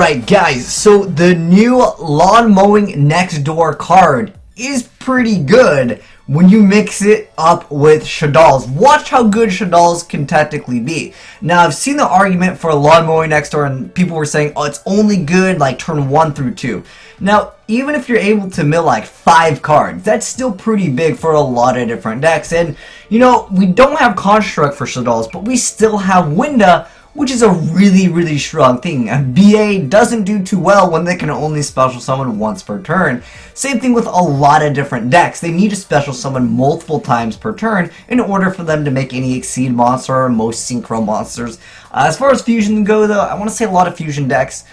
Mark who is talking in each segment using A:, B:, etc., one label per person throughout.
A: Alright guys, so the new Lawnmowing Next Door card is pretty good when you mix it up with Shaddolls. Watch how good Shaddolls can technically be. Now I've seen the argument for Lawnmowing Next Door and people were saying, oh, it's only good like turn 1 through 2. Now even if you're able to mill like 5 cards, that's still pretty big for a lot of different decks. And you know, we don't have Construct for Shaddolls, but we still have Winda, which is a really strong thing. A BA doesn't do too well when they can only special summon once per turn. Same thing with a lot of different decks. They need to special summon multiple times per turn in order for them to make any Exceed monster or most Synchro monsters. As far as Fusion go though, I want to say a lot of Fusion decks,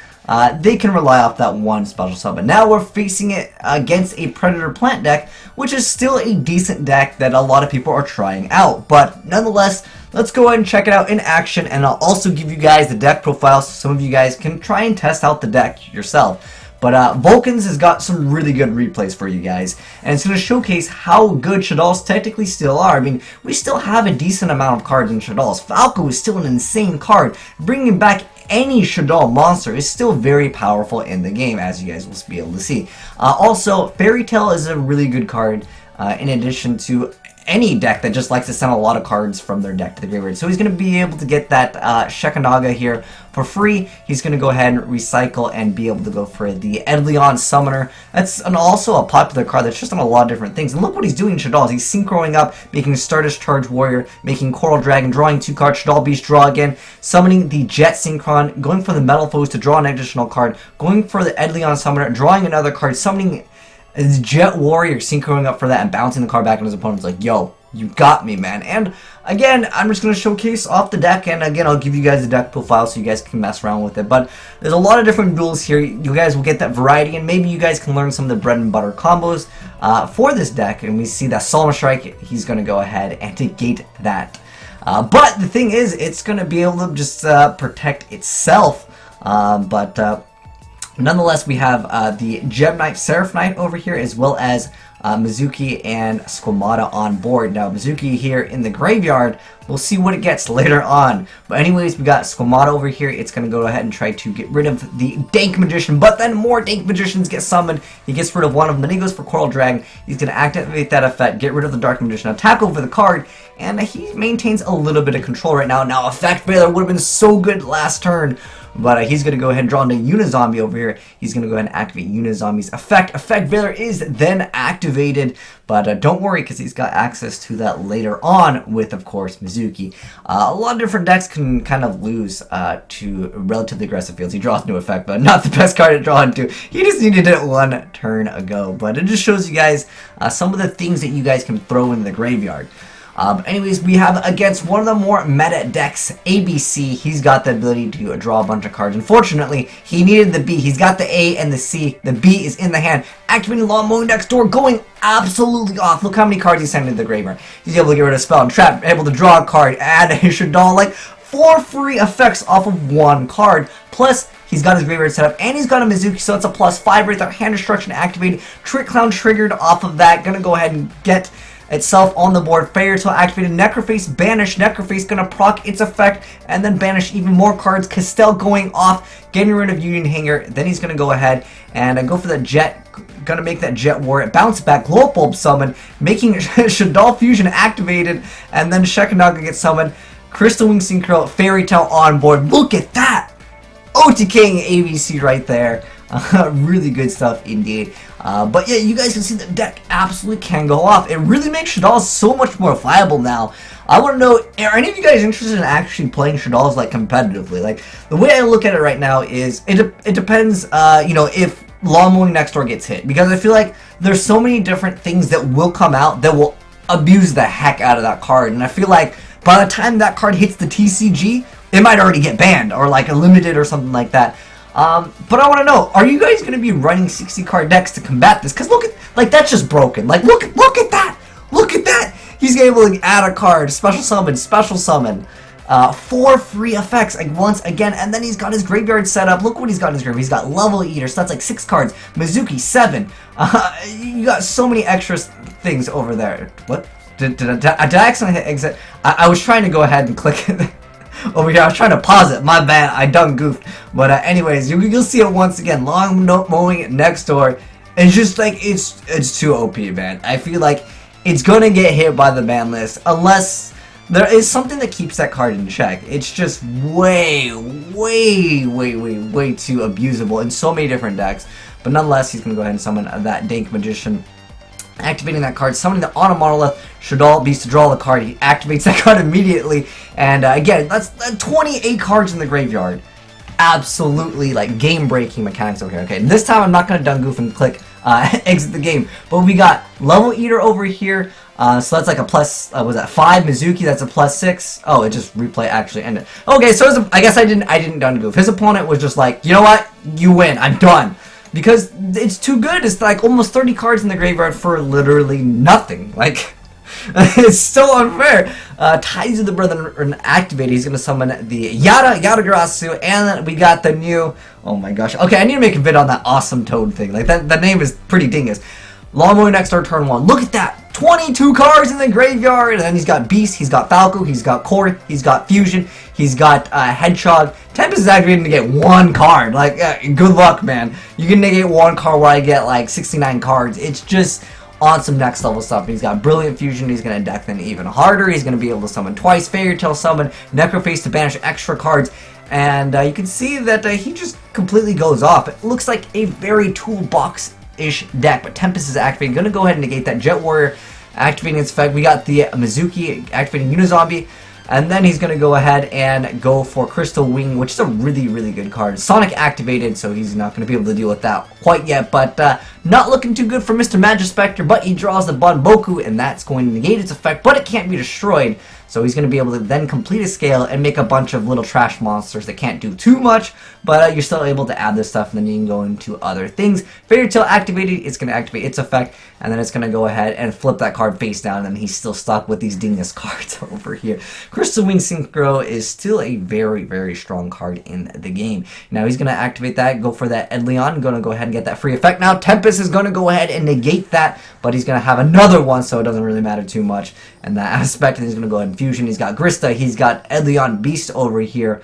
A: they can rely off that one special summon. Now we're facing it against a Predator Plant deck, which is still a decent deck that a lot of people are trying out. But nonetheless, let's go ahead and check it out in action, and I'll also give you guys the deck profile so some of you guys can try and test out the deck yourself. But Vulcans has got some really good replays for you guys, and it's going to showcase how good Shaddolls technically still are. I mean, we still have a decent amount of cards in Shaddolls. Falco is still an insane card. Bringing back any Shaddolls monster is still very powerful in the game, as you guys will be able to see. Also, Fairy Tail is a really good card in addition to any deck that just likes to send a lot of cards from their deck to the graveyard. So he's going to be able to get that Shekanaga here for free. He's going to go ahead and recycle and be able to go for the Edleon Summoner. That's also a popular card that's just on a lot of different things. And look what he's doing in Shaddolls. He's synchroing up, making Stardust Charge Warrior, making Coral Dragon, drawing 2 cards, Shaddol Beast, draw again, summoning the Jet Synchron, going for the Metal Foes to draw an additional card, going for the Edleon Summoner, drawing another card, summoning his Jet Warrior, synchroing up for that and bouncing the card back on his opponent's like, yo, you got me, man. And again, I'm just going to showcase off the deck, and again, I'll give you guys the deck profile so you guys can mess around with it. But there's a lot of different duels here. You guys will get that variety, and maybe you guys can learn some of the bread and butter combos for this deck. And we see that Solemn Strike, he's going to go ahead and negate that. But the thing is, it's going to be able to just protect itself. Nonetheless, we have the Gem Knight, Seraph Knight over here, as well as Mizuki and Squamata on board. Now, Mizuki here in the graveyard, we'll see what it gets later on. But anyways, we got Squamata over here. It's going to go ahead and try to get rid of the Dank Magician, but then more Dank Magicians get summoned. He gets rid of one of them, then he goes for Coral Dragon. He's going to activate that effect, get rid of the Dark Magician, attack over the card, and he maintains a little bit of control right now. Now, Effect Veiler would have been so good last turn, but he's going to go ahead and draw into Unizombie over here. He's going to go ahead and activate Unizombie's effect. Effect Veiler is then activated, but don't worry because he's got access to that later on with, of course, Mizuki. A lot of different decks can kind of lose to relatively aggressive fields. He draws new effect, but not the best card to draw into. He just needed it one turn ago, but it just shows you guys some of the things that you guys can throw in the graveyard. Anyways, we have against one of the more meta decks, ABC. He's got the ability to draw a bunch of cards. Unfortunately, he needed the B. He's got the A and the C. The B is in the hand. Activating Lawnmowing Next Door, going absolutely off. Look how many cards he's sending to the graveyard. He's able to get rid of Spell and Trap, able to draw a card, add a Shaddol, like 4 free effects off of 1 card. Plus, he's got his graveyard set up, and he's got a Mizuki, so it's a +5 right there. Hand Destruction activated. Trick Clown triggered off of that. Gonna go ahead and get itself on the board. Fairy Tail activated. Necroface banished. Necroface gonna proc its effect and then banish even more cards. Castell going off, getting rid of Union Hanger. Then he's gonna go ahead and go for the Jet. Gonna make that Jet Warrior bounce back. Glow Bulb summon, making Shaddol Fusion activated, and then Shekanaga gets summoned. Crystal Wing Synchro, Fairy Tail on board. Look at that! OTKing ABC right there. Really good stuff indeed. But yeah, you guys can see the deck absolutely can go off. It really makes Shaddolls so much more viable now. I want to know, are any of you guys interested in actually playing Shaddolls like competitively? Like, the way I look at it right now is, it depends, you know, if Lawnmowing Next Door gets hit. Because I feel like there's so many different things that will come out that will abuse the heck out of that card. And I feel like by the time that card hits the TCG, it might already get banned or like eliminated or something like that. But I want to know, are you guys going to be running 60 card decks to combat this? Because look at, like, that's just broken. Like, look at that! Look at that! He's able to add a card, special summon, 4 free effects, like, once again, and then he's got his graveyard set up. Look what he's got in his graveyard. He's got Level Eater, so that's like 6 cards. Mizuki, 7. You got so many extra things over there. What? Did I accidentally hit exit? I was trying to go ahead and click it. over here. I was trying to pause it. My bad. I done goofed. But anyways, you'll see it once again. Lawn mowing next door. It's just like it's too OP, man. I feel like it's gonna get hit by the ban list unless there is something that keeps that card in check. It's just way too abusable in so many different decks. But nonetheless, he's gonna go ahead and summon that Dank Magician. Activating that card, summoning the auto monolith Shaddolls Beast to draw the card. He activates that card immediately, and again, that's 28 cards in the graveyard. Absolutely, like, game-breaking mechanics over here. Okay, and this time I'm not gonna done goof and click exit the game, but we got Level Eater over here. So that's like a plus, was that 5? Mizuki, that's a +6. Oh, it just replay actually ended. Okay, so I guess I didn't done goof. His opponent was just like, you know what? You win. I'm done. Because it's too good. It's like almost 30 cards in the graveyard for literally nothing. Like, it's so unfair. Ties of the Brethren activated. He's going to summon the Yatagarasu, and then we got the new, oh my gosh. Okay, I need to make a vid on that awesome toad thing. Like, that name is pretty dingus. Lawnmowing next turn, turn 1. Look at that! 22 cards in the graveyard! And then he's got Beast, he's got Falco, he's got Core, he's got Fusion, he's got Hedgehog. Tempest is activated to get 1 card. Like, good luck, man. You can negate 1 card where I get like 69 cards. It's just on some next level stuff. He's got Brilliant Fusion, he's going to deck them even harder. He's going to be able to summon twice, Fairy Tail summon, Necroface to banish extra cards. And you can see that he just completely goes off. It looks like a very toolbox-ish deck, but Tempest is activating. Going to go ahead and negate that. Jet Warrior activating its effect. We got the Mizuki activating Unizombie, and then he's going to go ahead and go for Crystal Wing, which is a really good card. Sonic activated, so he's not going to be able to deal with that quite yet, but not looking too good for Mr. Magispector, but he draws the Bunboku, and that's going to negate its effect, but it can't be destroyed. So he's going to be able to then complete a scale and make a bunch of little trash monsters that can't do too much, but you're still able to add this stuff, and then you can go into other things. Fairy Tail activated, it's going to activate its effect, and then it's going to go ahead and flip that card face down, and he's still stuck with these dingus cards over here. Crystal Wing Synchro is still a very strong card in the game. Now he's going to activate that, go for that Edleon, going to go ahead and get that free effect. Now Tempest is going to go ahead and negate that, but he's going to have another one, so it doesn't really matter too much in that aspect, and he's going to go ahead and Fusion. He's got Grista, he's got Edleon Beast over here.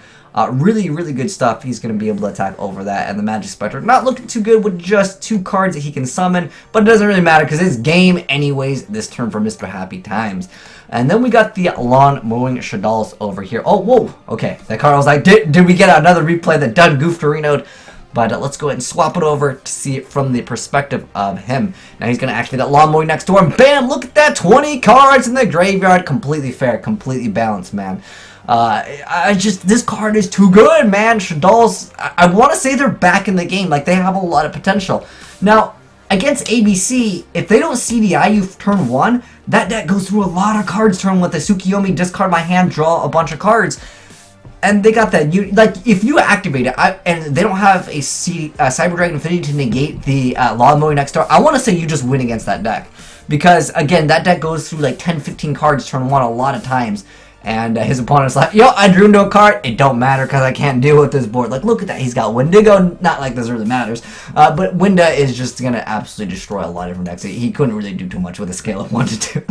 A: Really good stuff. He's going to be able to attack over that, and the Magispector not looking too good with just 2 cards that he can summon, but it doesn't really matter because it's game anyways this turn for Mr. Happy Times. And then we got the Lawnmowing Shaddolls over here. Oh, whoa, okay. That card, I was like, did we get another replay that done goofed Renoed? But let's go ahead and swap it over to see it from the perspective of him. Now he's going to activate that Lawnmowing next door, and bam, look at that, 20 cards in the graveyard. Completely fair, completely balanced, man. This card is too good, man. Shaddolls, I want to say they're back in the game. Like, they have a lot of potential. Now, against ABC, if they don't CDI you turn 1, that deck goes through a lot of cards turn 1 with the Tsukiyomi, discard my hand, draw a bunch of cards. And they got that, like, if you activate it, and they don't have a Cyber Dragon Infinity to negate the Lawnmowing next door, I want to say you just win against that deck. Because, again, that deck goes through like 10-15 cards turn 1 a lot of times. And his opponent's like, yo, I drew no card. It don't matter because I can't deal with this board. Like, look at that. He's got Wendigo. Not like this really matters. But Winda is just going to absolutely destroy a lot of different decks. He couldn't really do too much with a scale of 1 to 2.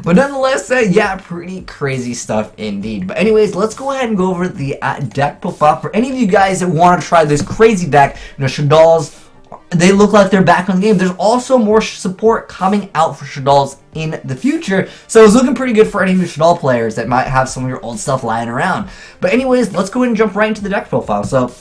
A: But nonetheless, yeah, pretty crazy stuff indeed. But anyways, let's go ahead and go over the deck profile. For any of you guys that want to try this crazy deck, Shaddolls, they look like they're back on the game. There's also more support coming out for Shaddolls in the future, so it's looking pretty good for any of you Shaddolls players that might have some of your old stuff lying around. But anyways, let's go ahead and jump right into the deck profile. So,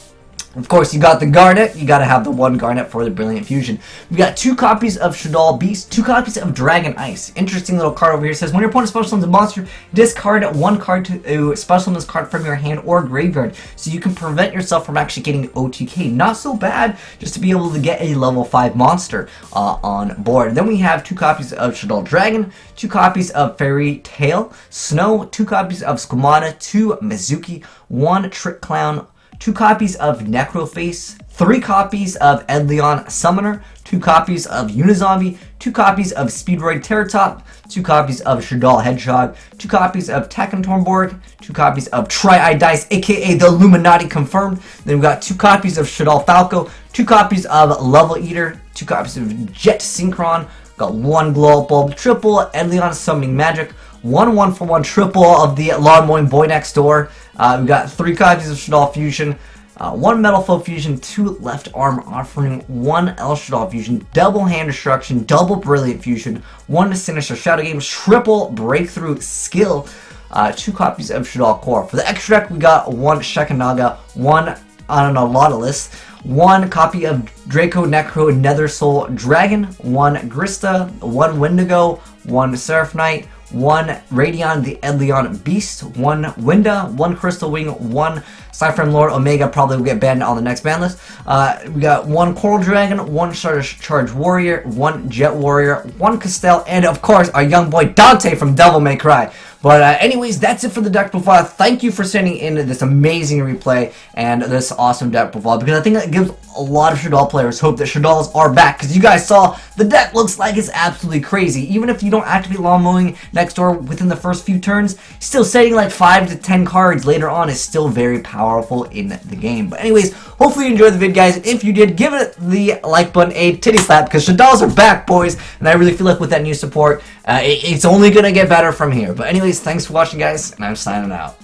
A: of course, you got the Garnet. You got to have the 1 Garnet for the Brilliant Fusion. We got 2 copies of Shaddolls Beast, 2 copies of Dragon Ice. Interesting little card over here. It says, when your opponent special summons a monster, discard 1 card to special summon this card from your hand or graveyard, so you can prevent yourself from actually getting OTK. Not so bad, just to be able to get a level 5 monster on board. Then we have 2 copies of Shaddolls Dragon, 2 copies of Fairy Tail Snow, 2 copies of Squamata, 2 Mizuki, 1 Trick Clown, 2 copies of Necroface, 3 copies of Edleon Summoner, 2 copies of Unizombie, 2 copies of Speedroid Terratop, 2 copies of Shaddolls Hedgehog, 2 copies of Tekkentornborg, 2 copies of Tri-Eye Dice, aka the Illuminati confirmed. Then we got 2 copies of Shaddolls Falco, 2 copies of Level Eater, 2 copies of Jet Synchron, got 1 Glow Bulb, triple Edleon Summoning Magic, one 1-for-1 triple of the Lawnmowing Boy Next Door. We got 3 copies of Shaddolls Fusion, 1 Metal Foe Fusion, 2 Left Arm Offering, 1 El Shaddolls Fusion, double Hand Destruction, double Brilliant Fusion, 1 Sinister Shadow Games, triple Breakthrough Skill, 2 copies of Shaddolls Core. For the extra deck, we got 1 Shekanaga, 1 Nautilus, 1 copy of Draco Necro Nether Soul Dragon, 1 Grista, 1 Wendigo, 1 Seraph Knight, 1 Radion the Edleon Beast, 1 Winda, 1 Crystal Wing, 1 Cypherm Lord Omega, probably will get banned on the next ban list. We got 1 Coral Dragon, 1 Charge Warrior, 1 Jet Warrior, 1 Castell, and of course our young boy Dante from Devil May Cry. But anyways, that's it for the deck profile. Thank you for sending in this amazing replay and this awesome deck profile, because I think that gives a lot of Shaddolls players hope that Shaddolls are back, because you guys saw the deck looks like it's absolutely crazy. Even if you don't activate Lawnmowing Next Door within the first few turns, still setting like 5 to 10 cards later on is still very powerful in the game. But anyways, hopefully you enjoyed the vid, guys. If you did, give it the like button a titty slap, because Shaddolls are back, boys, and I really feel like with that new support, it's only going to get better from here. But anyways, thanks for watching, guys, and I'm signing out.